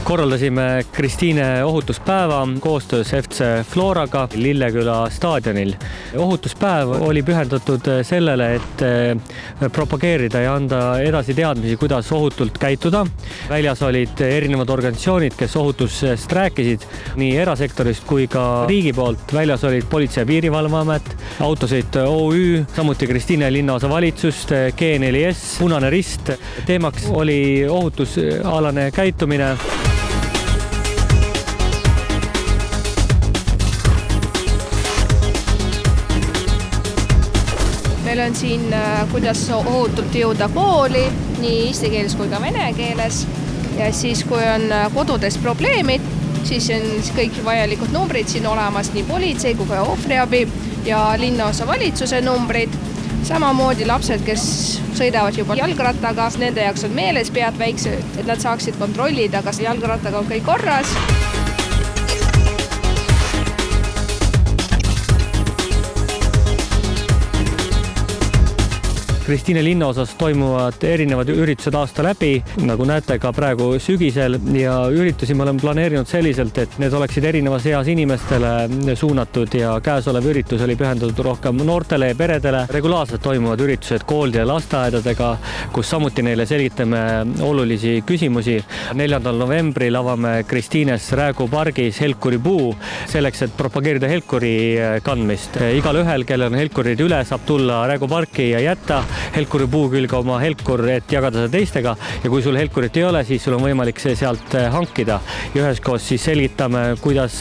Korraldasime Kristiine ohutuspäeva koostöös FC Floraga Lilleküla staadionil. Ohutuspäev oli pühendatud sellele, et propageerida ja anda edasi teadmisi, kuidas ohutult käituda. Väljas olid erinevad organisatsioonid, kes ohutusest rääkisid, nii erasektorist kui ka riigi poolt. Väljas olid Politsei- ja Piirivalveamet, Autosõit OÜ, samuti Kristiine linnaosa valitsust, G4S, Punane Rist. Teemaks oli ohutusalane käitumine. Meil on siin, kuidas ohutult jõuda kooli, nii eesti keeles kui ka vene keeles. Ja siis, kui on kodudes probleemid, siis on kõik vajalikud numbrid siin olemas, nii politsei kui ka ohvriabi ja linnaosa valitsuse numbrid. Samamoodi lapsed, kes sõidavad juba jalgrattaga, nende jaoks on meeles pead väiksed, et nad saaksid kontrollida, kas jalgrattaga on kõik korras. Kristiine linnaosas toimuvad erinevad üritused aasta läbi, nagu näete ka praegu sügisel, ja üritusi me oleme planeerinud selliselt, et need oleksid erinevas eas inimestele suunatud ja käesolev üritus oli pühendatud rohkem noortele ja peredele. Regulaarselt toimuvad üritused koolide ja lasteaedadega, kus samuti neile selgitame olulisi küsimusi. 4. novembril avame Kristiines Räägu pargis helkuri puu selleks, et propageerida helkuri kandmist. Igal ühel, kellel on helkurid üle, saab tulla Räägu parki ja jätta helkuri puu külge oma helkur, et jagada seda teistega, ja kui sul helkurit ei ole, siis sul on võimalik see sealt hankida. Ja üheskoos siis selgitame, kuidas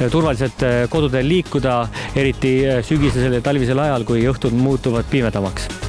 turvaliselt kodudel liikuda, eriti sügisesel ja talvisel ajal, kui õhtud muutuvad pimedamaks.